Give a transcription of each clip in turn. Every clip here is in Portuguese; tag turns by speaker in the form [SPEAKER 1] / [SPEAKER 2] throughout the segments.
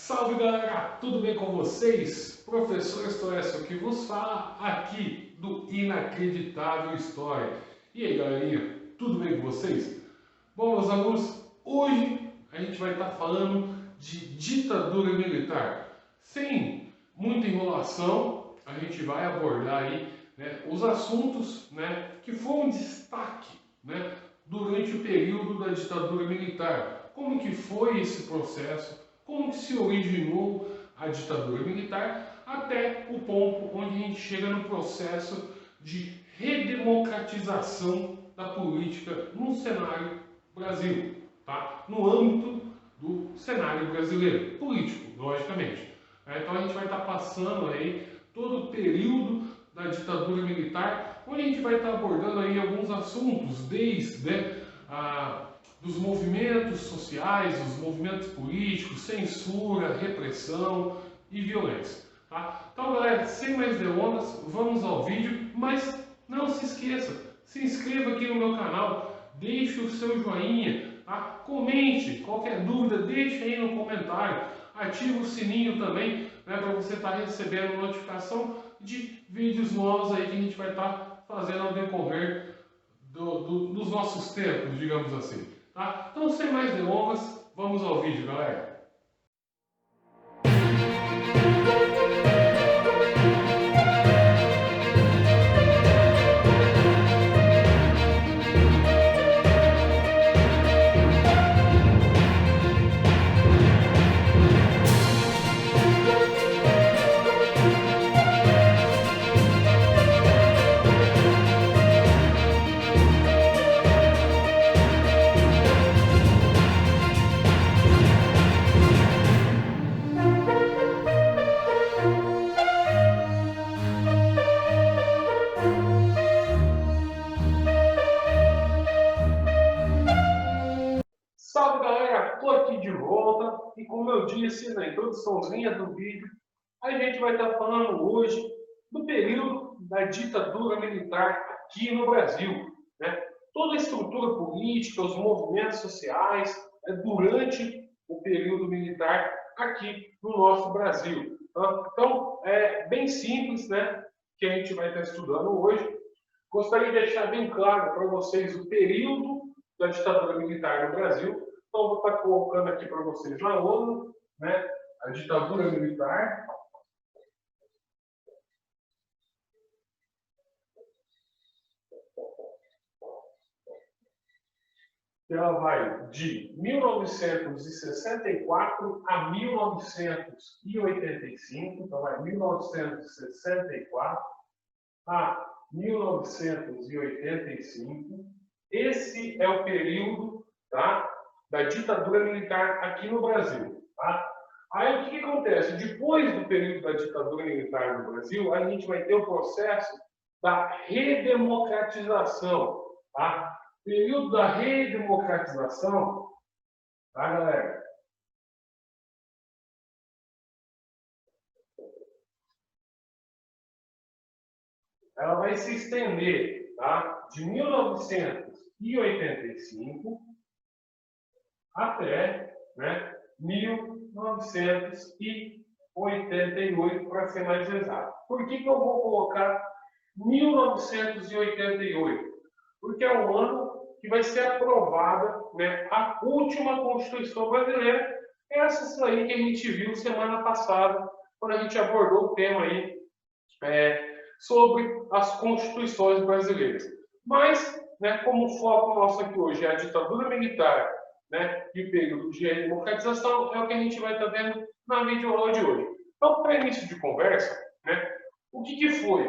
[SPEAKER 1] Salve galera, tudo bem com vocês? Professor Stoessel que vos fala aqui do Inacreditável História. E aí galerinha, tudo bem com vocês? Bom meus alunos, hoje a gente vai estar falando de ditadura militar. Sem muita enrolação, a gente vai abordar aí os assuntos que foram destaque durante o período da ditadura militar. Como que foi esse processo? Como que se originou a ditadura militar até o ponto onde a gente chega no processo de redemocratização da política no cenário Brasil, tá? No âmbito do cenário brasileiro, político, logicamente. Então a gente vai estar passando aí todo o período da ditadura militar, onde a gente vai estar abordando aí alguns assuntos, desde dos movimentos sociais, dos movimentos políticos, censura, repressão e violência. Tá? Então, galera, sem mais delongas, vamos ao vídeo, mas não se esqueça, se inscreva aqui no meu canal, deixe o seu joinha, tá? Comente, qualquer dúvida, deixe aí no comentário, ative o sininho também, para você estar recebendo notificação de vídeos novos aí que a gente vai estar fazendo ao decorrer dos nossos tempos, digamos assim. Tá? Então, sem mais delongas, vamos ao vídeo, galera. Salve galera, estou aqui de volta e como eu disse na introduçãozinha do vídeo, a gente vai estar falando hoje do período da ditadura militar aqui no Brasil. Toda a estrutura política, os movimentos sociais durante o período militar aqui no nosso Brasil. Então, é bem simples que a gente vai estar estudando hoje. Gostaria de deixar bem claro para vocês o período da ditadura militar no Brasil. Então, vou estar colocando aqui para vocês na ONU, a ditadura militar. Ela vai de 1964 a 1985, então vai 1964 a 1985. Esse é o período, tá, da ditadura militar aqui no Brasil. Tá? Aí o que acontece? Depois do período da ditadura militar no Brasil, a gente vai ter o processo da redemocratização. Tá? Período da redemocratização, tá, galera? Ela vai se estender, tá, de 1985 até 1988, para ser mais exato. Por que eu vou colocar 1988? Porque é o ano que vai ser aprovada a última Constituição brasileira, essa aí que a gente viu semana passada, quando a gente abordou o tema aí sobre as constituições brasileiras. Mas, como o foco nosso aqui hoje é a ditadura militar e o período de democratização, é o que a gente vai estar vendo na videoaula de hoje. Então, para início de conversa, o que foi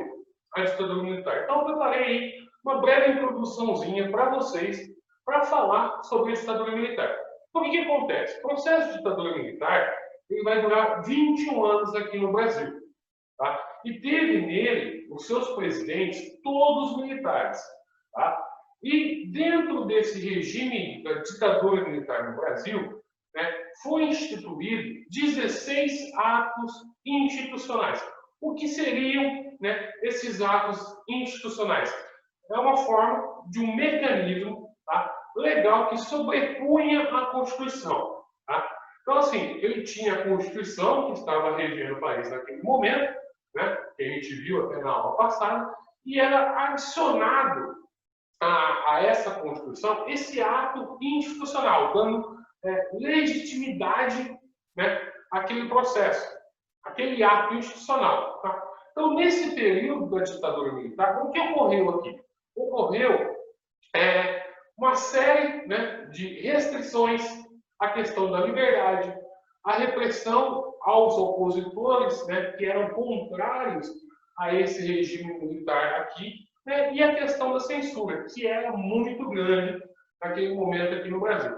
[SPEAKER 1] a ditadura militar? Então, eu preparei aí uma breve introduçãozinha para vocês, para falar sobre a ditadura militar. Então, o que acontece? O processo de ditadura militar ele vai durar 21 anos aqui no Brasil. Tá? E teve nele os seus presidentes, todos militares. Tá? E dentro desse regime da ditadura militar no Brasil, foi instituído 16 atos institucionais. O que seriam esses atos institucionais? É uma forma de um mecanismo, tá, legal que sobrepunha a Constituição. Tá? Então, assim, ele tinha a Constituição que estava regendo o país naquele momento, né, que a gente viu até na aula passada, e era adicionado a essa Constituição esse ato institucional, dando legitimidade, né, àquele processo, aquele ato institucional. Tá? Então, nesse período da ditadura militar, o que ocorreu aqui? Ocorreu uma série, né, de restrições à questão da liberdade, a repressão aos opositores, né, que eram contrários a esse regime militar aqui, né, e a questão da censura, que era muito grande naquele momento aqui no Brasil.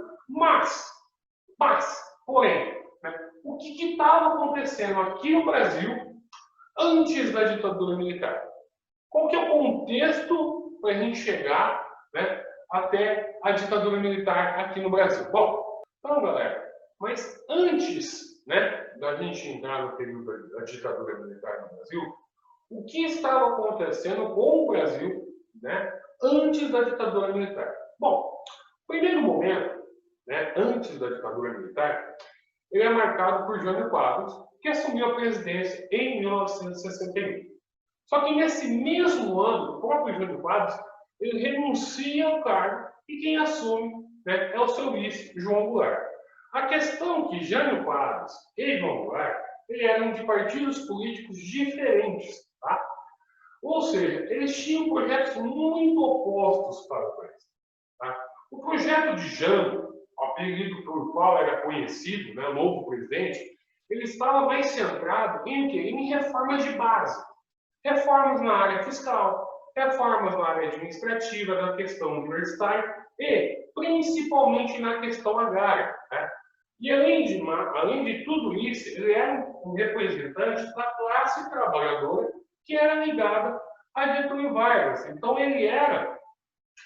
[SPEAKER 1] Porém, né, o que estava acontecendo aqui no Brasil antes da ditadura militar? Qual que é o contexto para a gente chegar, né, até a ditadura militar aqui no Brasil? Bom, então, galera, mas antes, né, da gente entrar no período da ditadura militar no Brasil, o que estava acontecendo com o Brasil, né, antes da ditadura militar? Bom, o primeiro momento, né, antes da ditadura militar, ele é marcado por Jânio Quadros, que assumiu a presidência em 1961. Só que nesse mesmo ano, o próprio Jânio Quadros, ele renuncia ao cargo e quem assume, né, é o seu vice, João Goulart. A questão é que Jânio Quadros e João Goulart eram de partidos políticos diferentes, tá? Ou seja, eles tinham projetos muito opostos para o país. Tá? O projeto de Jânio, o apelido por qual era conhecido, né, novo presidente, ele estava mais centrado em quê? Em reformas de base. Reformas na área fiscal, reformas na área administrativa, na questão universitária e, principalmente, na questão agrária. Né? E, além de tudo isso, ele era um representante da classe trabalhadora que era ligada a Getúlio Vargas. Então, ele era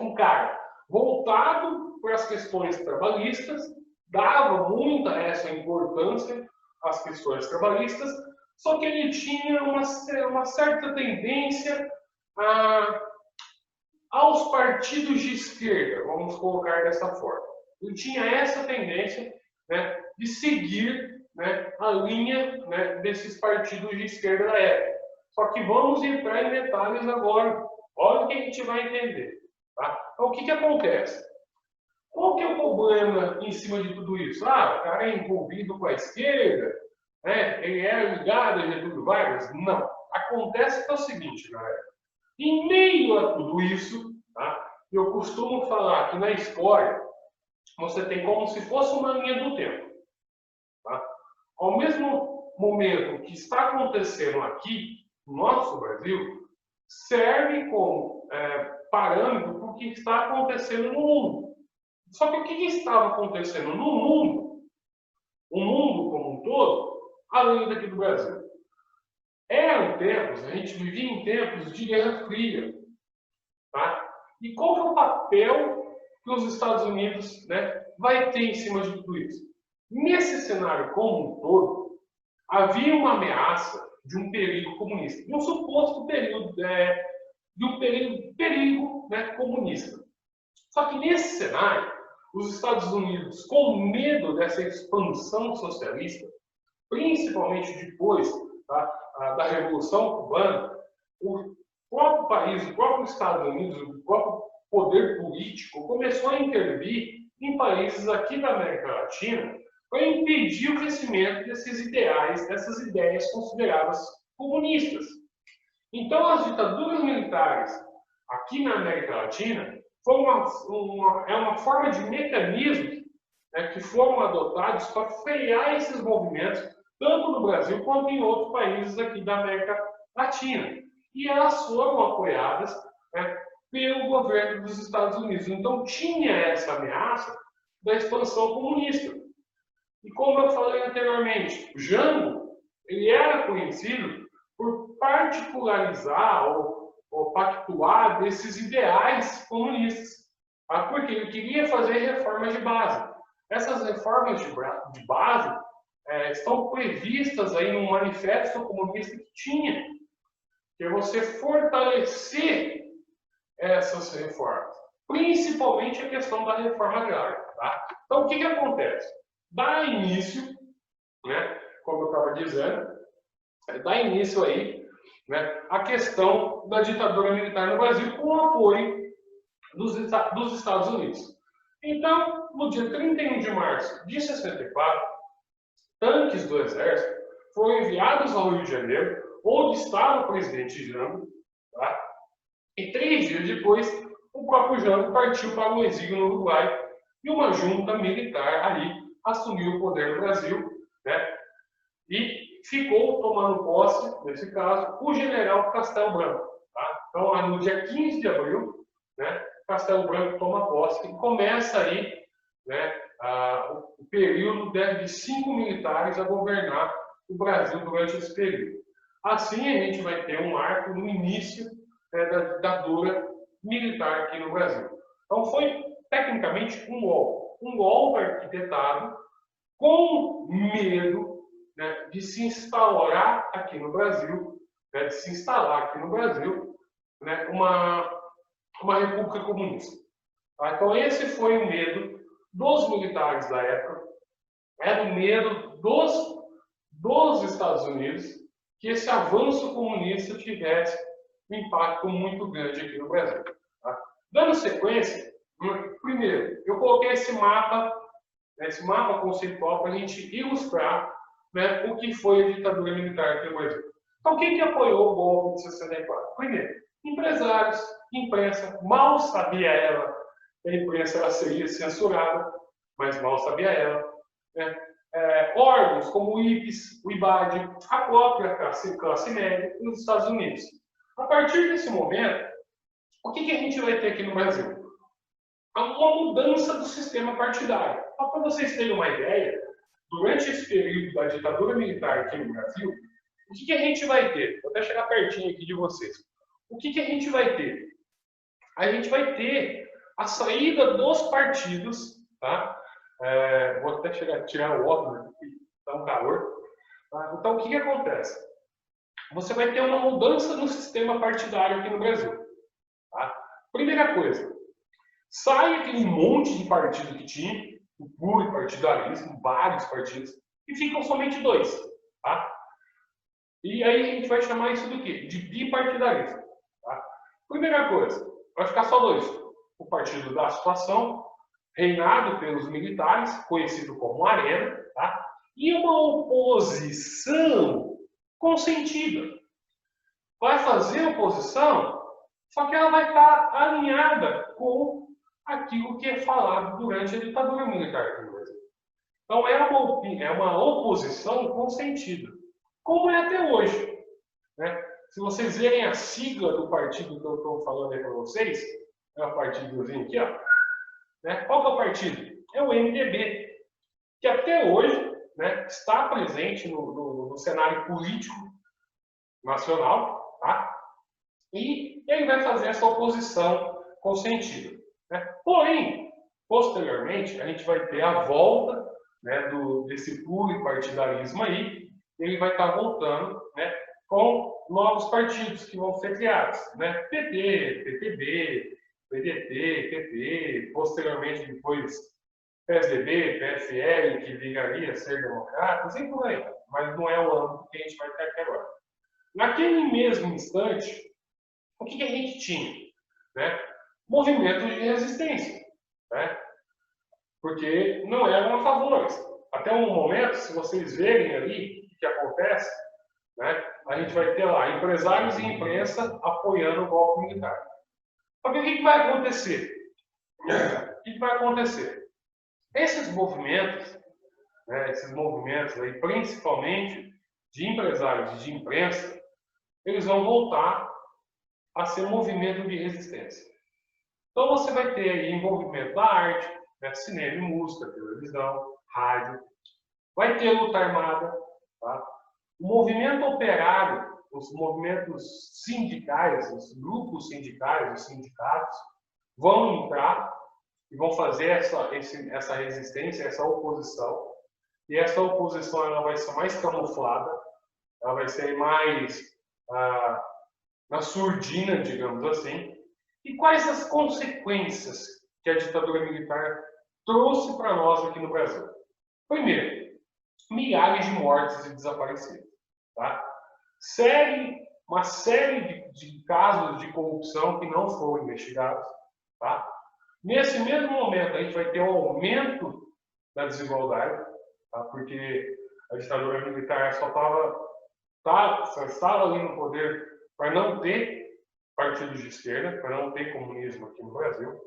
[SPEAKER 1] um cara voltado para as questões trabalhistas, dava muita essa importância às questões trabalhistas, só que ele tinha uma certa tendência aos partidos de esquerda, vamos colocar dessa forma. Ele tinha essa tendência, né, de seguir, né, a linha, né, desses partidos de esquerda da época. Só que vamos entrar em detalhes agora. Olha o que a gente vai entender. Tá? Então, o que acontece? Qual que é o problema em cima de tudo isso? Ah, o cara é envolvido com a esquerda, né? Ele é ligado a Getúlio Vargas? Não. Acontece que é o seguinte, galera. Em meio a tudo isso, tá? Eu costumo falar que na história você tem como se fosse uma linha do tempo. Tá? Ao mesmo momento que está acontecendo aqui, no nosso Brasil, serve como parâmetro para o que está acontecendo no mundo. Só que o que estava acontecendo no mundo, o mundo como um todo, além daqui do Brasil? Eram tempos, a gente vivia em tempos de Guerra Fria. Tá? E qual que é o papel que os Estados Unidos, né, vai ter em cima de tudo isso? Nesse cenário como um todo, havia uma ameaça de um perigo comunista, de um suposto perigo, perigo, né, comunista. Só que nesse cenário, os Estados Unidos, com medo dessa expansão socialista, principalmente depois, tá, da Revolução Cubana, o próprio país, o próprio Estados Unidos, o próprio poder político começou a intervir em países aqui da América Latina para impedir o crescimento desses ideais, dessas ideias consideradas comunistas. Então, as ditaduras militares aqui na América Latina foi uma forma de mecanismos, né, que foram adotados para frear esses movimentos, tanto no Brasil quanto em outros países aqui da América Latina. E elas foram apoiadas, né, pelo governo dos Estados Unidos. Então, tinha essa ameaça da expansão comunista. E como eu falei anteriormente, o Jango, ele era conhecido por particularizar ou pactuar desses ideais comunistas, tá? Porque ele queria fazer reformas de base. Essas reformas de base estão previstas aí no manifesto comunista que tinha, que é você fortalecer essas reformas, principalmente a questão da reforma agrária. Tá? Então, o que acontece? Dá início né, como eu estava dizendo, dá início aí, né, à questão da ditadura militar no Brasil com o apoio dos Estados Unidos. Então, no dia 31 de março de 64, tanques do Exército foram enviados ao Rio de Janeiro, onde estava o presidente Jango, tá? E 3 dias depois, o próprio Jango partiu para o exílio no Uruguai e uma junta militar ali assumiu o poder no Brasil, né? E ficou tomando posse, nesse caso, o general Castelo Branco. Tá? Então, no dia 15 de abril, né, Castelo Branco toma posse e começa aí, né, o período de 5 militares a governar o Brasil durante esse período. Assim, a gente vai ter um marco no início, né, da ditadura militar aqui no Brasil. Então, foi tecnicamente um golpe arquitetado com medo, né, de se instaurar aqui no Brasil, né, de se instalar aqui no Brasil, né, uma república comunista. Tá? Então, esse foi o medo dos militares da época, do medo dos Estados Unidos, que esse avanço comunista tivesse um impacto muito grande aqui no Brasil. Tá? Dando sequência, primeiro, eu coloquei esse mapa conceitual para a gente ilustrar, né, o que foi a ditadura militar aqui no Brasil. Então, quem que apoiou o golpe de 64? Primeiro, empresários, imprensa, mal sabia ela, a imprensa ela seria censurada, mas mal sabia ela. Né? Órgãos como o IPES, o IBAD, a própria classe média nos Estados Unidos. A partir desse momento, o que a gente vai ter aqui no Brasil? Uma mudança do sistema partidário. Só para vocês terem uma ideia, durante esse período da ditadura militar aqui no Brasil, o que a gente vai ter? Vou até chegar pertinho aqui de vocês. O que a gente vai ter? A gente vai ter a saída dos partidos, tá? Vou até tirar o óculos aqui, está um calor. Tá? Então, o que acontece? Você vai ter uma mudança no sistema partidário aqui no Brasil. Tá? Primeira coisa, sai aquele monte de partido que tinha, o pluripartidarismo, vários partidos, e ficam somente 2. Tá? E aí a gente vai chamar isso do quê? De bipartidarismo. Tá? Primeira coisa, vai ficar só 2. O Partido da Situação, reinado pelos militares, conhecido como Arena, tá? E uma oposição consentida. Vai fazer oposição, só que ela vai estar alinhada com aquilo que é falado durante a ditadura militar aqui no Brasil. Então, é uma oposição consentida, como é até hoje. Né? Se vocês verem a sigla do partido que eu estou falando aí para vocês, é o partidozinho aqui, ó. Né? Qual que é o partido? É o MDB, que até hoje, né, está presente no cenário político nacional, tá? E ele vai fazer essa oposição consentida. Né? Porém, posteriormente, a gente vai ter a volta, né, desse pluripartidarismo aí, ele vai estar voltando, né, com novos partidos que vão ser criados, né? PT, PTB, PDT, PP, posteriormente depois PSDB, PFL, que viraria a ser democratas, e por aí. Mas não é o âmbito que a gente vai ter aqui agora. Naquele mesmo instante, o que a gente tinha? Né? Movimento de resistência. Né? Porque não eram a favores. Até um momento, se vocês verem ali o que acontece, né? A gente vai ter lá empresários e imprensa apoiando o golpe militar. Só que o que vai acontecer? O que vai acontecer? Esses movimentos, né, aí, principalmente de empresários e de imprensa, eles vão voltar a ser um movimento de resistência. Então você vai ter aí envolvimento da arte, né, cinema e música, televisão, rádio, vai ter luta armada, tá? O movimento operário, os movimentos sindicais, os grupos sindicais, os sindicatos, vão entrar e vão fazer essa resistência, essa oposição. E essa oposição ela vai ser mais camuflada, ela vai ser mais na surdina, digamos assim. E quais as consequências que a ditadura militar trouxe para nós aqui no Brasil? Primeiro, milhares de mortes e desaparecidos. Tá? Uma série de casos de corrupção que não foram investigados. Tá? Nesse mesmo momento, a gente vai ter um aumento da desigualdade, tá? Porque a ditadura militar só estava ali no poder para não ter partidos de esquerda, para não ter comunismo aqui no Brasil.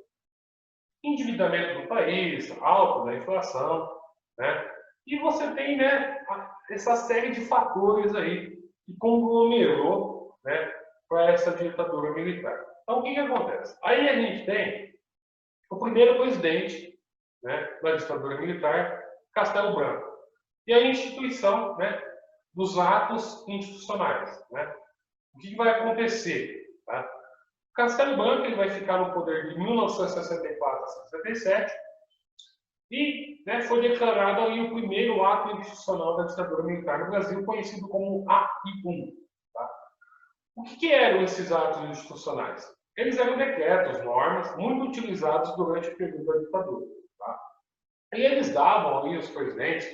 [SPEAKER 1] Endividamento do país, alta da inflação, né? E você tem, né, essa série de fatores aí que conglomerou, né, para essa ditadura militar. Então, o que acontece? Aí a gente tem o primeiro presidente, né, da ditadura militar, Castelo Branco, e a instituição, né, dos atos institucionais. Né? O que vai acontecer? Tá? Castelo Branco ele vai ficar no poder de 1964 a 67 e, né, foi declarado ali o primeiro ato institucional da ditadura militar no Brasil, conhecido como AI-1. Tá? O que eram esses atos institucionais? Eles eram decretos, normas, muito utilizados durante o período da ditadura. Tá? E eles davam ali aos presidentes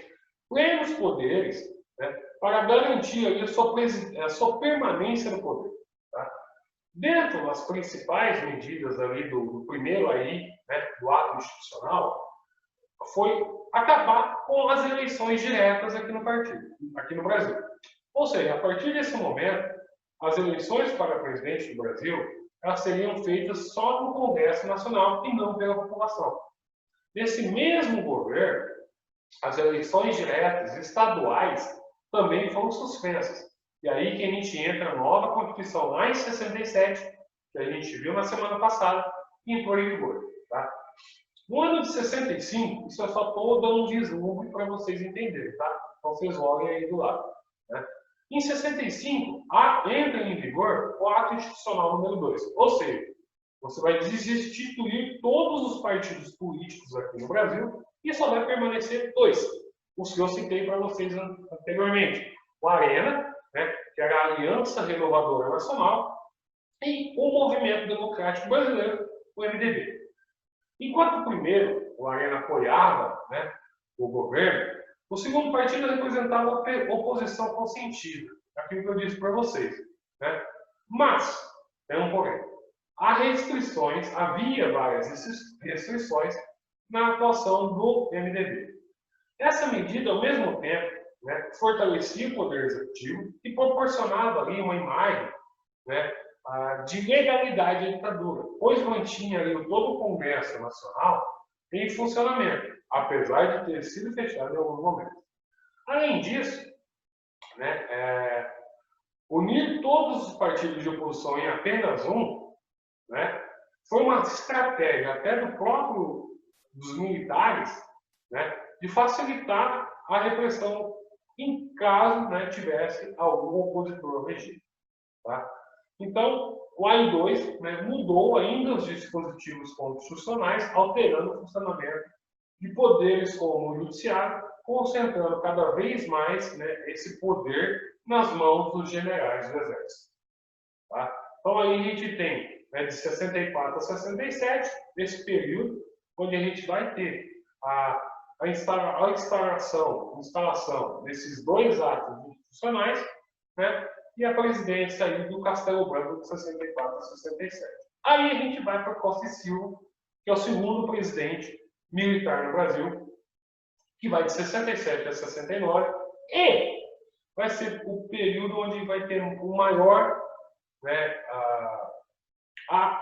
[SPEAKER 1] plenos poderes, né, para garantir ali a sua permanência no poder. Tá? Dentro das principais medidas ali do primeiro aí, né, do ato institucional, foi acabar com as eleições diretas aqui no partido, aqui no Brasil. Ou seja, a partir desse momento, as eleições para presidente do Brasil, elas seriam feitas só no Congresso Nacional e não pela população. Nesse mesmo governo, as eleições diretas estaduais também foram suspensas. E aí que a gente entra na nova Constituição lá em 67, que a gente viu na semana passada, e entrou em vigor. Tá? No ano de 65, isso eu só estou dando um deslumbre para vocês entenderem, tá? Então vocês olhem aí do lado. Né? Em 65, entra em vigor o ato institucional número 2, ou seja, você vai destituir todos os partidos políticos aqui no Brasil e só vai permanecer 2, os que eu citei para vocês anteriormente. O ARENA, né, que era a Aliança Renovadora Nacional, e o Movimento Democrático Brasileiro, o MDB. Enquanto o primeiro, o ARENA, apoiava, né, o governo, o segundo partido representava a oposição consentida, aquilo que eu disse para vocês. Né? Mas, tem um porém, havia várias restrições na atuação do MDB. Essa medida, ao mesmo tempo, né, fortalecia o poder executivo e proporcionava ali uma imagem, né, de legalidade da ditadura, pois mantinha ali todo o Congresso Nacional em funcionamento, apesar de ter sido fechado em alguns momentos. Além disso, né, unir todos os partidos de oposição em apenas um, né, foi uma estratégia até dos militares, né, de facilitar a repressão em caso, né, tivesse algum opositor ao regime. Tá? Então, o AI-2, né, mudou ainda os dispositivos constitucionais, alterando o funcionamento de poderes como o judiciário, concentrando cada vez mais, né, esse poder nas mãos dos generais do Exército. Tá? Então, aí a gente tem, né, de 64 a 67, esse período onde a gente vai ter a instalação desses 2 atos institucionais, né, e a presidência aí do Castelo Branco de 64 a 67. Aí a gente vai para Costa e Silva, que é o segundo presidente militar no Brasil, que vai de 67 a 69, e vai ser o período onde vai ter o maior, né,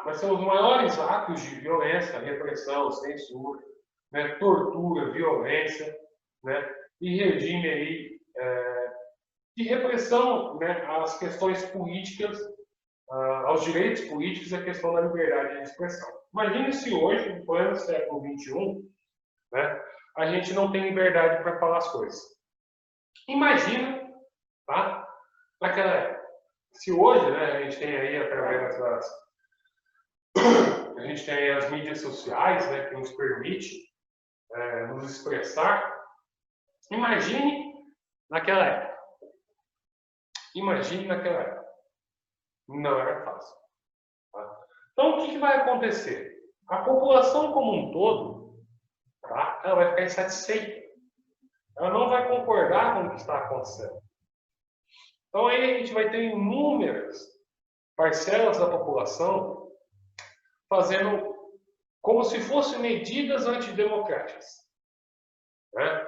[SPEAKER 1] vai ser os maiores atos de violência, repressão, censura, né, tortura, violência, né, e regime aí, de repressão, né, às questões políticas, aos direitos políticos e à questão da liberdade de expressão. Imagine se hoje, no pleno século XXI, né, a gente não tem liberdade para falar as coisas. Imagina, tá, naquela época. Se hoje, né, a gente tem aí através a gente tem aí as mídias sociais, né, que nos permite nos expressar. Imagine naquela época. Imagine naquela época. Não era fácil. Tá? Então, o que vai acontecer? A população como um todo, tá, ela vai ficar insatisfeita. ela não vai concordar com o que está acontecendo. Então aí a gente vai ter inúmeras parcelas da população fazendo como se fossem medidas antidemocráticas, né?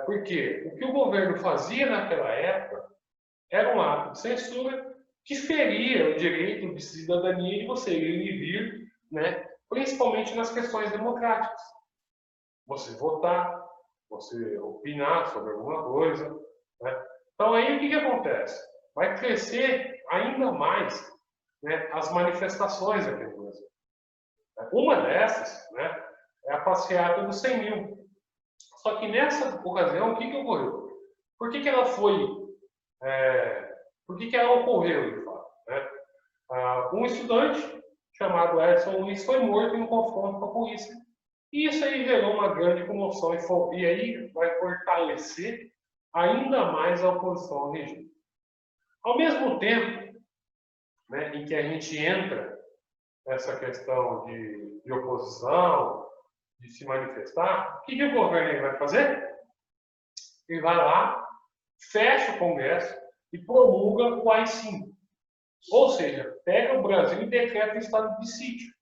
[SPEAKER 1] Porque o que o governo fazia naquela época era um ato de censura que feria o direito de cidadania de você ir e vir, né? Principalmente nas questões democráticas. Você votar, você opinar sobre alguma coisa, né? Então aí o que acontece? Vai crescer ainda mais, né, as manifestações aqui no Brasil. Uma dessas, né, é a passeata dos 100 mil. Só que nessa ocasião, o que ocorreu? Por que ela foi... por que ela ocorreu, de fato, né? Um estudante chamado Edson Luiz foi morto em um confronto com a polícia. E isso aí gerou uma grande comoção e aí vai fortalecer ainda mais a oposição ao regime. Ao mesmo tempo, né, em que a gente entra nessa questão de oposição, de se manifestar, o que o governo vai fazer? Ele vai lá, fecha o Congresso e promulga o AI-5. Ou seja, pega o Brasil e decreta o estado de sítio.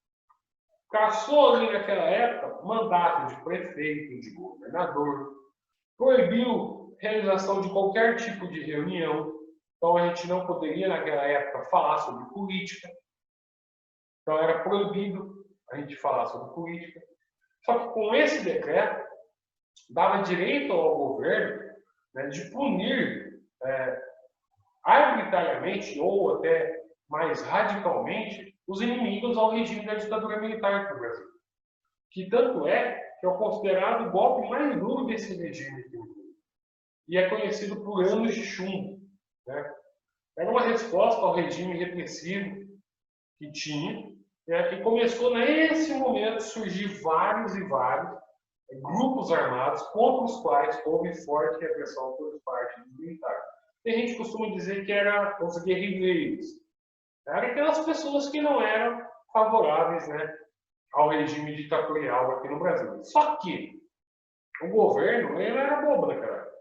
[SPEAKER 1] Caçou ali naquela época mandato de prefeito, de governador, proibiu realização de qualquer tipo de reunião. Então a gente não poderia naquela época falar sobre política. Então era proibido a gente falar sobre política. Só que com esse decreto dava direito ao governo, né, de punir arbitrariamente ou até mais radicalmente os inimigos ao regime da ditadura militar do Brasil. Que tanto é que é o considerado o golpe mais duro desse regime aqui. E é conhecido por anos de chumbo, né? Era uma resposta ao regime repressivo que tinha, né, que começou nesse momento a surgir vários e vários grupos armados contra os quais houve forte repressão por parte dos militares. E a gente costuma dizer que eram os guerrilheiros. Eram aquelas pessoas que não eram favoráveis, né, ao regime ditatorial aqui no Brasil. Só que o governo ele não era bobo naquela época.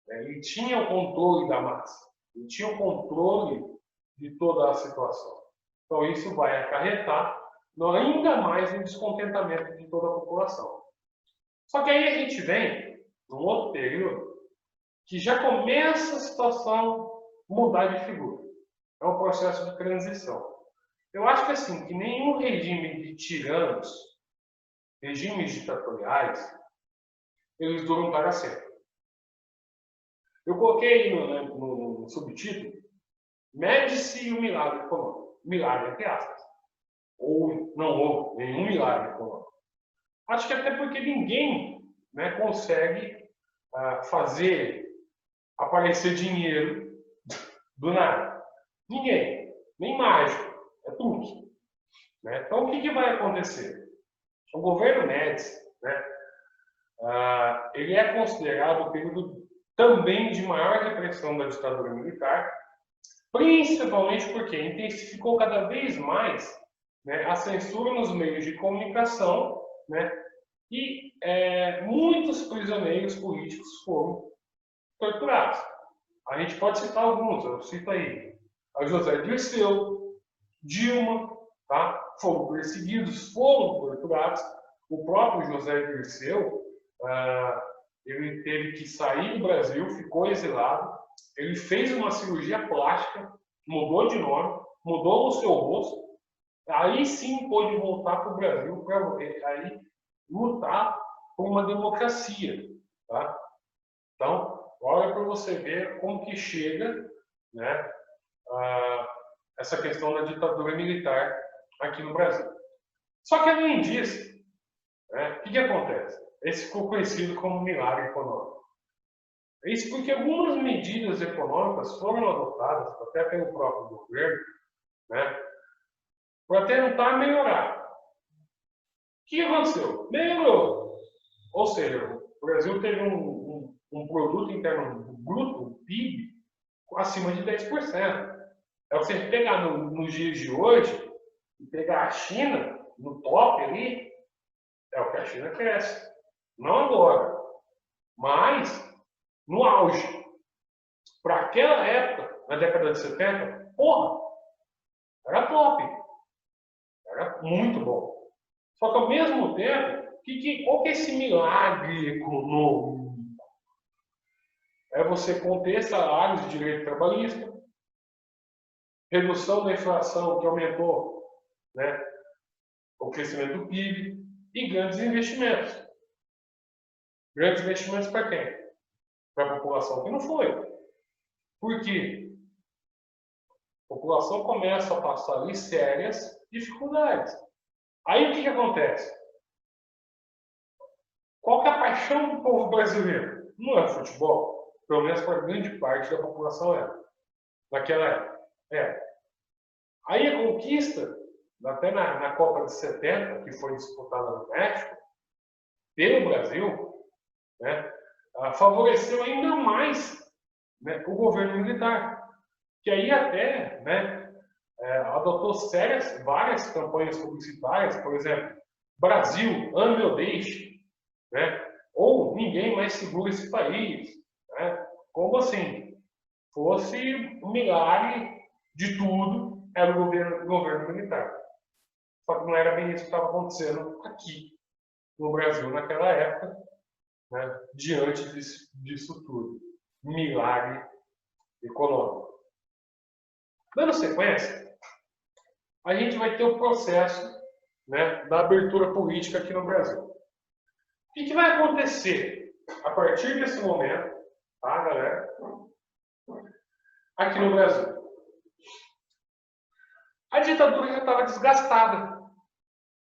[SPEAKER 1] Ele tinha o controle da massa. Ele tinha o controle de toda a situação. Então isso vai acarretar ainda mais no descontentamento de toda a população. Só que aí a gente vem num outro período que já começa a situação mudar de figura. É um processo de transição. Eu acho que assim, que nenhum regime de tiranos, regimes ditatoriais, eles duram para sempre. Eu coloquei no subtítulo, mede-se o milagre econômico. Milagre entre aspas. Ou não houve nenhum milagre econômico. Acho que até porque ninguém, né, consegue fazer aparecer dinheiro do nada. Ninguém. Nem mágico. É truque. Né? Então, o que vai acontecer? O governo Médici, né, ele é considerado o período também de maior repressão da ditadura militar, principalmente porque intensificou cada vez mais, né, a censura nos meios de comunicação, né, e muitos prisioneiros políticos foram torturados. A gente pode citar alguns, eu cito aí a José Dirceu, Dilma, tá? Foram perseguidos, foram torturados. O próprio José Dirceu, ele teve que sair do Brasil, ficou exilado, ele fez uma cirurgia plástica, mudou de nome, mudou o seu rosto, aí sim pôde voltar para o Brasil para aí lutar por uma democracia, tá? Então, olha para você ver como que chega, né, essa questão da ditadura militar aqui no Brasil. Só que além disso, né, o que acontece? Esse ficou conhecido como milagre econômico. Isso porque algumas medidas econômicas foram adotadas, até pelo próprio governo, né, para tentar melhorar. O que aconteceu? Melhorou. Ou seja, o Brasil teve um produto interno bruto, um PIB, acima de 10%. É você pegar nos dias de hoje e pegar a China no top ali, é o que a China cresce. Não agora. Mas, no auge, para aquela época, na década de 70, porra, era top. Era muito bom. Só que ao mesmo tempo, qual que é esse milagre econômico? É você conter salários de direito trabalhista, redução da inflação que aumentou, né, o crescimento do PIB e grandes investimentos. Grandes investimentos para quem? Para a população que não foi. Por quê? A população começa a passar ali sérias dificuldades. Aí o que acontece? Qual que é a paixão do povo brasileiro? Não é o futebol. Pelo menos para grande parte da população naquela época. Aí a conquista, até na Copa de 70, que foi disputada no México, pelo Brasil, né, favoreceu ainda mais, né, o governo militar, que aí até, né, adotou várias campanhas publicitárias, por exemplo, Brasil, ame ou deixe, né, ou ninguém mais segura esse país, né, como assim? Fosse um milagre de tudo, era o governo militar. Só que não era bem isso que estava acontecendo aqui no Brasil naquela época, né, diante disso tudo. Milagre econômico. Dando sequência, a gente vai ter o processo, né, da abertura política aqui no Brasil. O que vai acontecer a partir desse momento, tá, galera? Aqui no Brasil. A ditadura já estava desgastada.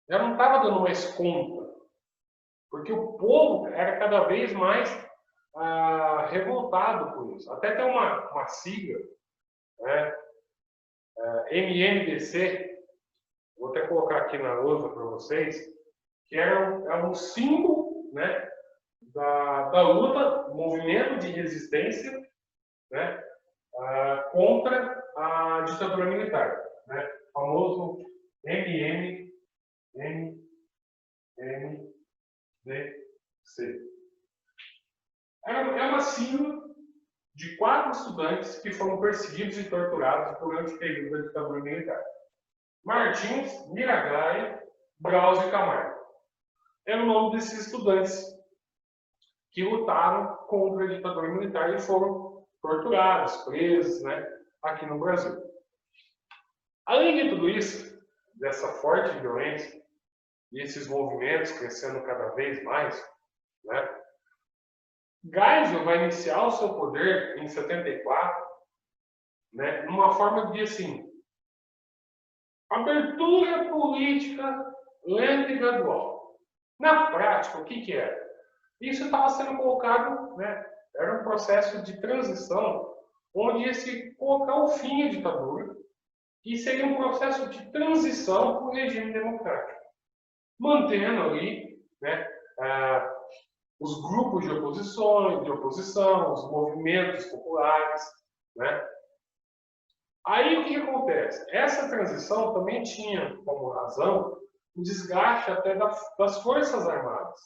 [SPEAKER 1] Já não estava dando mais conta. Porque o povo era cada vez mais revoltado com isso. Até tem uma sigla, né, MMDC, vou até colocar aqui na lousa para vocês, que é um símbolo, né, da luta, movimento de resistência, né, contra a ditadura militar, né, o famoso MMDC. É uma sigla de 4 estudantes que foram perseguidos e torturados durante o período da ditadura militar. Martins, Miragaia, Drauzio e Camargo. É o nome desses estudantes que lutaram contra a ditadura militar e foram torturados, presos, né, aqui no Brasil. Além de tudo isso, dessa forte violência e esses movimentos crescendo cada vez mais, né, Geisel vai iniciar o seu poder em 74, né, numa forma de assim, abertura política lenta e gradual. Na prática, o que era? Isso estava sendo colocado, né, era um processo de transição onde ia se colocar o fim à ditadura e seria um processo de transição para o regime democrático, mantendo ali, né, os grupos de oposição, os movimentos populares, né? Aí o que acontece? Essa transição também tinha como razão o desgaste até das Forças Armadas.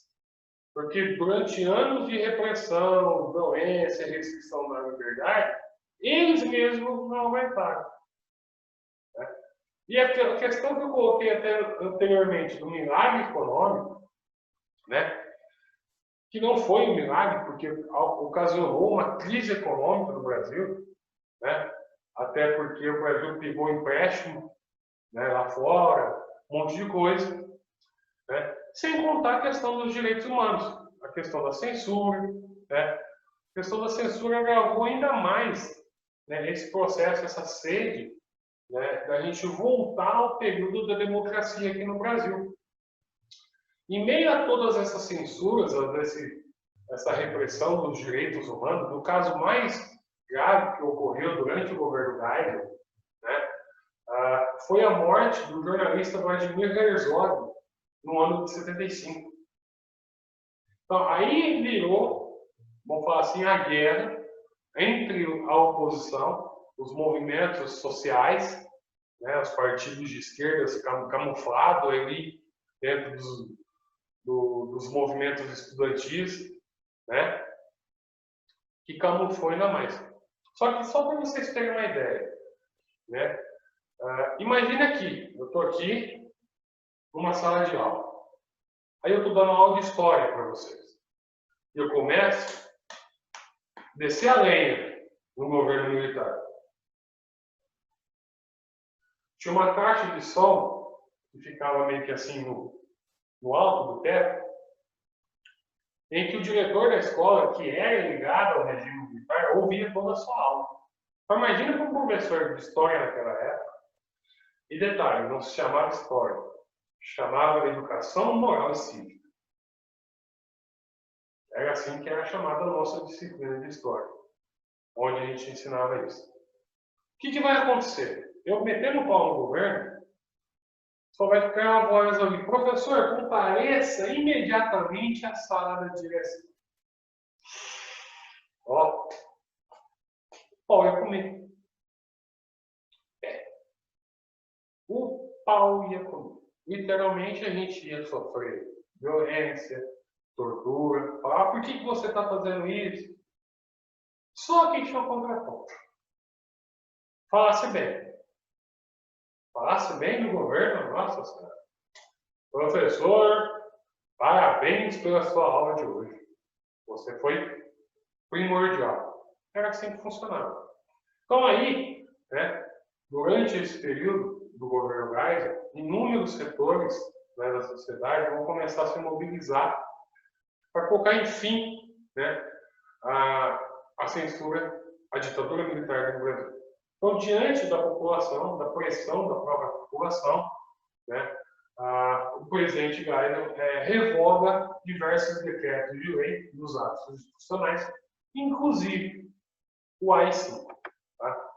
[SPEAKER 1] Porque durante anos de repressão, violência, restrição da liberdade, eles mesmos não aguentaram. Né? E a questão que eu coloquei até anteriormente do milagre econômico, né, que não foi um milagre, porque ocasionou uma crise econômica no Brasil, né, até porque o Brasil pegou empréstimo, né, lá fora, um monte de coisa, né, sem contar a questão dos direitos humanos, a questão da censura, né, a questão da censura agravou ainda mais, né, esse processo, essa sede, né, da gente voltar ao período da democracia aqui no Brasil. Em meio a todas essas censuras, essa repressão dos direitos humanos, no caso mais grave que ocorreu durante o governo Geisel, né, foi a morte do jornalista Vladimir Herzog no ano de 75. Então, aí virou, vamos falar assim, a guerra entre a oposição, os movimentos sociais, né, os partidos de esquerda camuflados ali dentro dos movimentos estudantis, né? Que camuflou ainda mais. Só que só para vocês terem uma ideia, né? Imagina aqui, eu estou aqui numa sala de aula. Aí eu estou dando aula de história para vocês. E eu começo a descer a lenha no governo militar. Tinha uma caixa de som que ficava meio que assim no alto do teto, em que o diretor da escola, que era ligado ao regime militar, ouvia toda a sua aula. Então imagina para um professor de história naquela época. E detalhe, não se chamava história, chamava educação moral e cívica. Era assim que era chamada a nossa disciplina de história, onde a gente ensinava isso. O que vai acontecer? Eu metendo o pau no governo, só vai ficar uma voz ali: professor, compareça imediatamente à sala da direção. Ó, pau ia comer. O pau ia comer. Literalmente a gente ia sofrer violência, tortura. Falar, por que você está fazendo isso? Só quem tinha um contraponto. Falasse bem. Falasse bem do governo, nossa senhora. Professor, parabéns pela sua aula de hoje. Você foi primordial. Era assim que funcionava. Então aí, né, durante esse período do governo Geisel, inúmeros setores, né, da sociedade vão começar a se mobilizar para colocar em fim, né, a censura, a ditadura militar no Brasil. Então, diante da população, da pressão da própria população, né, o presidente Geisel revoga diversos decretos de lei dos atos constitucionais, inclusive o AI-5. Tá?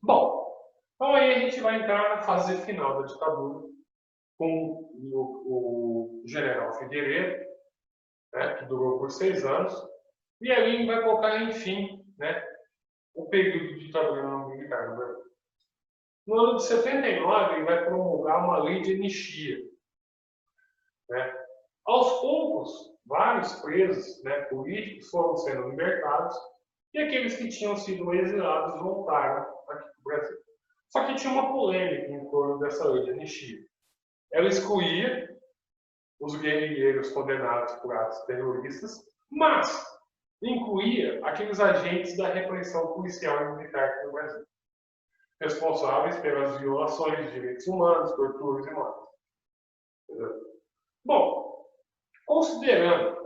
[SPEAKER 1] Bom, então aí a gente vai entrar na fase final da ditadura com o general Figueiredo, né, que durou por 6 anos, e aí vai colocar, enfim, né, o período de ditadura militar no Brasil. No ano de 79, ele vai promulgar uma lei de anistia. Né? Aos poucos, vários presos, né, políticos foram sendo libertados e aqueles que tinham sido exilados voltaram aqui para o Brasil. Só que tinha uma polêmica em torno dessa lei de anistia. Ela excluía os guerrilheiros condenados por atos terroristas, mas incluía aqueles agentes da repressão policial e militar aqui no Brasil, responsáveis pelas violações de direitos humanos, torturas e mortes. Bom, considerando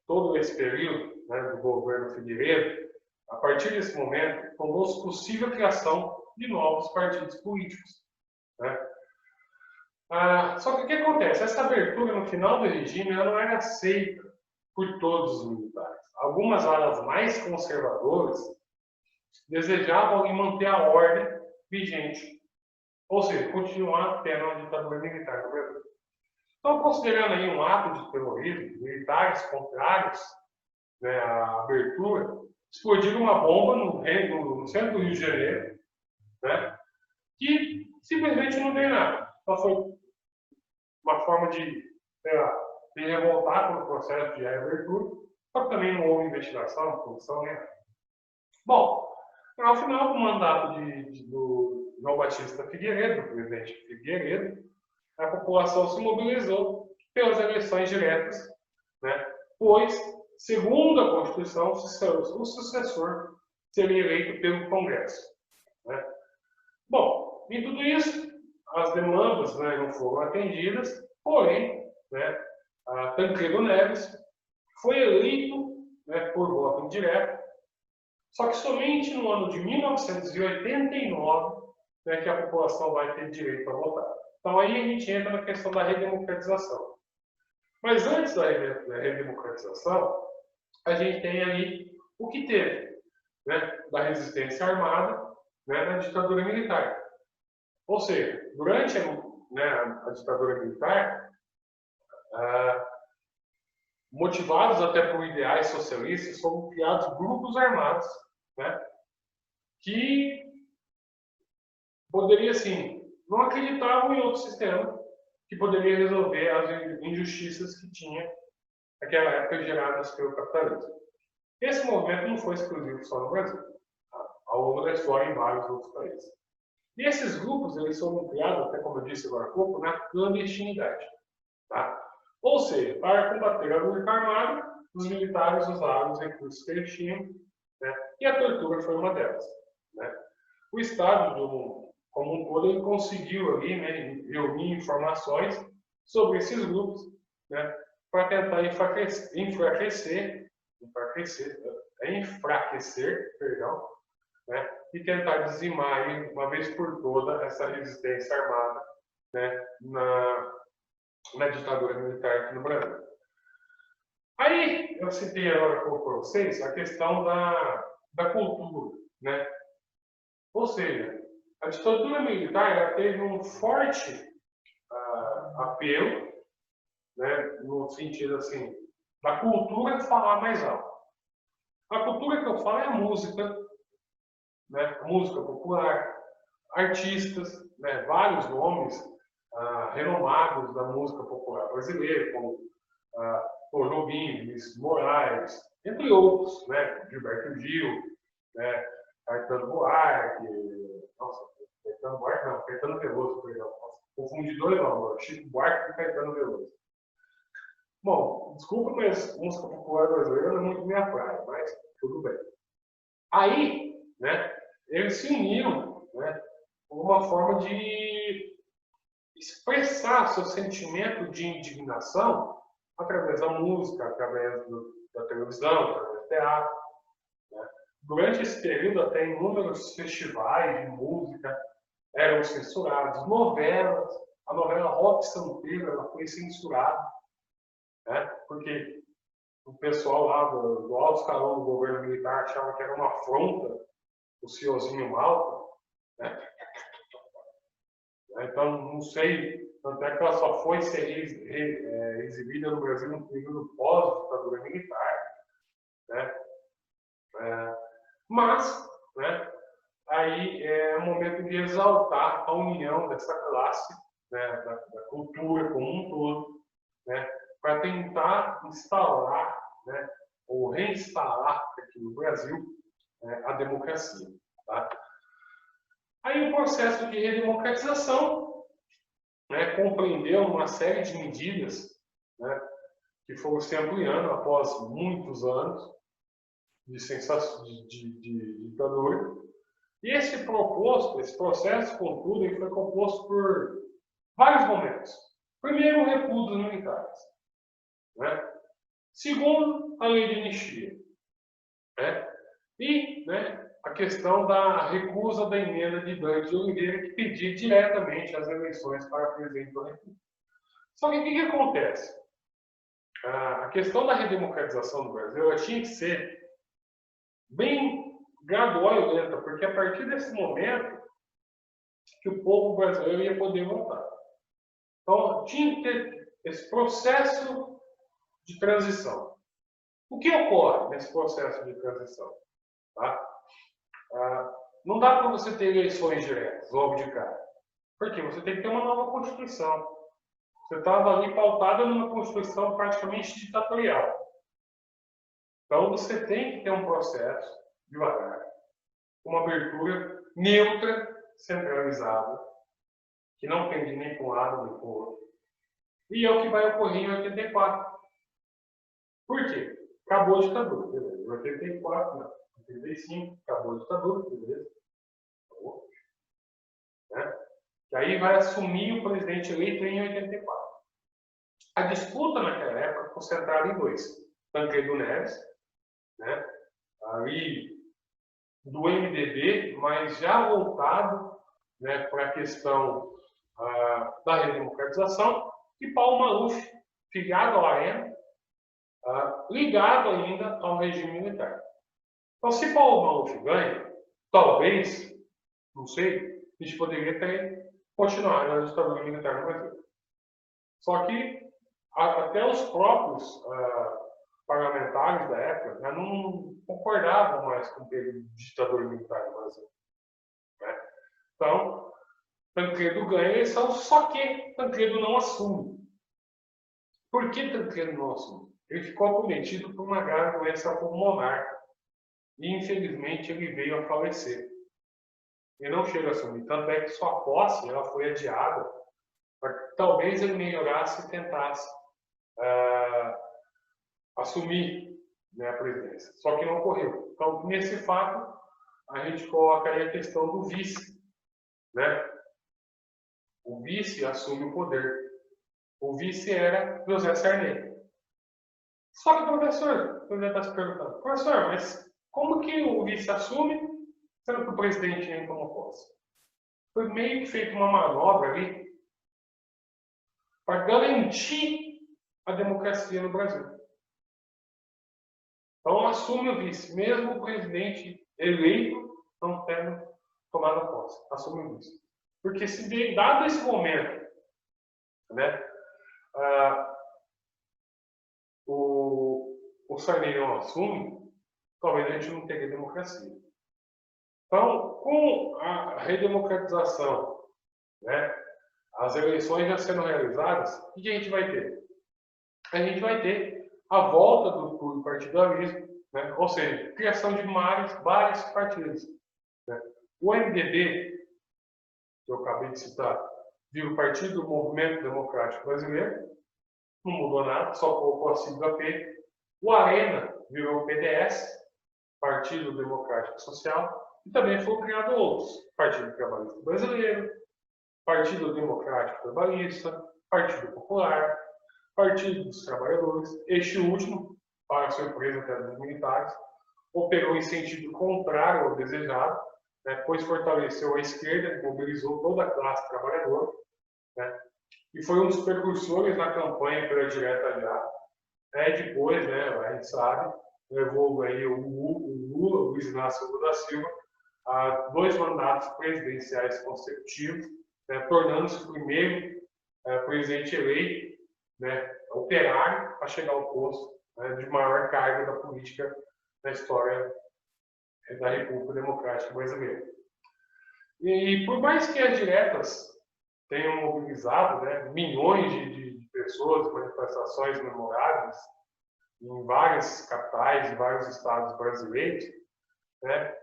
[SPEAKER 1] todo esse período, né, do governo Figueiredo, a partir desse momento, tornou-se possível a criação de novos partidos políticos. Né? Só que o que acontece? Essa abertura no final do regime ela não era aceita por todos os militares. Algumas alas mais conservadoras desejavam manter a ordem vigente, ou seja, continuar tendo a ditadura militar no Brasil. Então, considerando aí um ato de terrorismo, militares contrários, né, à abertura, explodiram uma bomba no centro do Rio de Janeiro, né, que simplesmente não tem nada. Só foi uma forma de, sei lá, de revoltar pelo processo de reabertura, só que também não houve investigação, punição, né? Bom, ao final do mandato do João Batista Figueiredo, do presidente Figueiredo, a população se mobilizou pelas eleições diretas, né? Pois, segundo a Constituição, o sucessor seria eleito pelo Congresso. Né? Bom, em tudo isso, as demandas, né, não foram atendidas, porém, né, a Tancredo Neves foi eleito, né, por voto indireto, só que somente no ano de 1989 né, que a população vai ter direito a votar. Então aí a gente entra na questão da redemocratização. Mas antes da redemocratização, a gente tem ali o que teve, né, da resistência armada, né, da ditadura militar. Ou seja, durante né, a ditadura militar, motivados até por ideais socialistas, foram criados grupos armados, né, que poderia, assim, não acreditavam em outro sistema que poderia resolver as injustiças que tinha naquela época geradas pelo capitalismo. Esse movimento não foi exclusivo só no Brasil, tá? Ao longo da história em vários outros países. E esses grupos, eles foram criados, até como eu disse agora há pouco, na clandestinidade. Tá? Ou seja, para combater a luta armada, os militares usaram os recursos que eles tinham, né? E a tortura foi uma delas. Né? O Estado, como um todo, ele conseguiu ali, né, reunir informações sobre esses grupos, né, para tentar enfraquecer, perdão, né, e tentar dizimar aí, uma vez por toda essa resistência armada, né, na ditadura militar aqui no Brasil. Aí, eu citei agora para vocês a questão da cultura, né? Ou seja, a ditadura militar ela teve um forte apelo, né, no sentido assim, da cultura falar mais alto. A cultura que eu falo é a música, né, a música popular, artistas, né, vários nomes renomados da música popular brasileira, como Tom Jobim, Vinícius de Moraes, entre outros, né, Gilberto Gil, né, Caetano Buarque, nossa, Caetano Buarque não, Caetano Veloso, perdão, confundi dois nomes, Chico Buarque e Caetano Veloso. Bom, desculpa, mas música popular brasileira não é muito minha praia, mas tudo bem. Aí, né, eles se uniram, né, como uma forma de expressar seu sentimento de indignação através da música, através da televisão, através do teatro. Né. Durante esse período, até inúmeros festivais de música eram censurados, novelas, a novela Rock Santeiro ela foi censurada, né, porque o pessoal lá do alto escalão do governo militar achava que era uma afronta o senhorzinho Malta, né? Então, não sei, tanto é que ela só foi ser exibida no Brasil no período pós-ditadura militar, né? Mas, né, aí é o momento de exaltar a união dessa classe, né, da cultura como um todo, né, para tentar instalar, né, ou reinstalar aqui no Brasil, né, a democracia. Tá? Aí o processo de redemocratização, né, compreendeu uma série de medidas, né, que foram se ampliando após muitos anos de ditadura. E esse processo, contudo, ele foi composto por vários momentos. Primeiro, o recuo dos militares. Né? Segundo, a lei de anistia. Né? E, né, a questão da recusa da emenda de Dante de Oliveira, que pedia diretamente as eleições para presidente da República. Só que o que acontece? A questão da redemocratização do Brasil ela tinha que ser bem gradual e lenta, porque a partir desse momento que o povo brasileiro ia poder votar. Então, tinha que ter esse processo de transição. O que ocorre nesse processo de transição? Tá? Não dá para você ter eleições diretas, logo de cara. Porque você tem que ter uma nova Constituição. Você estava ali pautado numa Constituição praticamente ditatorial. Então, você tem que ter um processo devagar, uma abertura neutra, centralizada, que não tende nem para um lado nem para o outro. E é o que vai ocorrer em 84. Por quê? Acabou a ditadura, beleza. Em 84, não. 85, acabou a ditadura, beleza. Acabou. Né? E aí vai assumir o presidente eleito em 84. A disputa naquela época ficou centrada em dois. Tancredo Neves, né? Ali do MDB, mas já voltado, né, para a questão da redemocratização, e Paulo Maluf, filiado à ARENA, ligado ainda ao regime militar. Então, se Paulo Maluf ganha, talvez, não sei, a gente poderia ter continuado na ditadura militar no Brasil. Só que até os próprios parlamentares da época já não concordavam mais com o período de ditadura militar no Brasil. Né? Então, Tancredo ganha a eleição, só que Tancredo não assume. Por que Tancredo não assume? ele ficou acometido por uma grave doença pulmonar e, infelizmente, ele veio a falecer. Ele não chega a assumir, tanto é que sua posse ela foi adiada para que talvez ele melhorasse e tentasse assumir, né, a presidência. Só que não ocorreu. Então, nesse fato, a gente coloca aí a questão do vice, né? O vice assume o poder. O vice era José Sarney. Só que, professor, você está se perguntando, professor, mas como que o vice assume, sendo que o presidente nem tomou posse? Foi meio que feito uma manobra ali para garantir a democracia no Brasil. Então, assume o vice, mesmo o presidente eleito não tendo tomado posse. Assume o vice. Porque se dado esse momento, né, o Sarney não assume, talvez a gente não tenha democracia. Então, com a redemocratização, né, as eleições já sendo realizadas, o que a gente vai ter? A gente vai ter a volta do pluripartidarismo, né, ou seja, criação de vários partidos. Né. O MDB, que eu acabei de citar, vira o Partido do Movimento Democrático Brasileiro, não mudou nada, só colocou a sigla P. O Arena virou o PDS, Partido Democrático Social, e também foram criados outros: Partido Trabalhista Brasileiro, Partido Democrático Trabalhista, Partido Popular, Partido dos Trabalhadores. Este último, para surpresa até dos militares, operou em sentido contrário ao desejado, né, pois fortaleceu a esquerda, mobilizou toda a classe trabalhadora, né, e foi um dos precursores na campanha pela direta já. Depois, né, a gente sabe, levou aí o Lula, Luiz Inácio Lula da Silva, a 2 mandatos presidenciais consecutivos, né, tornando-se o primeiro presidente eleito, né, operário a chegar ao posto, né, de maior cargo da política na história da República Democrática Brasileira. E por mais que as diretas tenham mobilizado, né, milhões de pessoas, manifestações memoráveis em várias capitais, em vários estados brasileiros, né,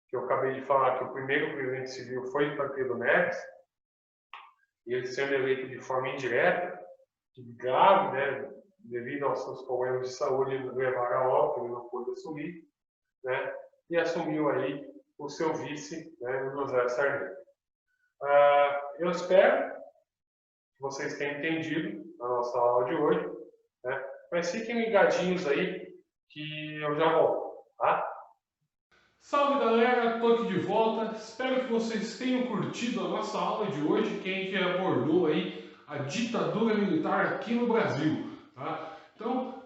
[SPEAKER 1] que eu acabei de falar que o primeiro presidente civil foi Tancredo Neves, e ele sendo eleito de forma indireta, grave, né, devido aos seus problemas de saúde, levaram a óbito, ele não pôde assumir, né, e assumiu aí o seu vice, né, José Sarney. Eu espero que vocês tenham entendido a nossa aula de hoje, né, mas fiquem ligadinhos aí que eu já volto, tá? Salve galera, tô aqui de volta. Espero que vocês tenham curtido a nossa aula de hoje, que a gente abordou aí a ditadura militar aqui no Brasil, tá? Então,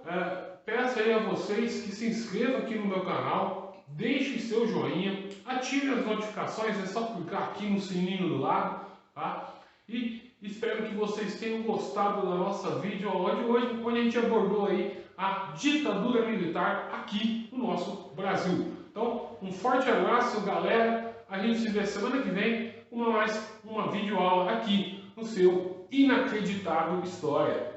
[SPEAKER 1] peço aí a vocês que se inscrevam aqui no meu canal, deixem seu joinha, ative as notificações, é só clicar aqui no sininho do lado, tá? E espero que vocês tenham gostado da nossa videoaula de hoje, onde a gente abordou aí a ditadura militar aqui no nosso Brasil. Então, um forte abraço, galera. A gente se vê semana que vem com mais uma videoaula aqui no seu Inacreditável História.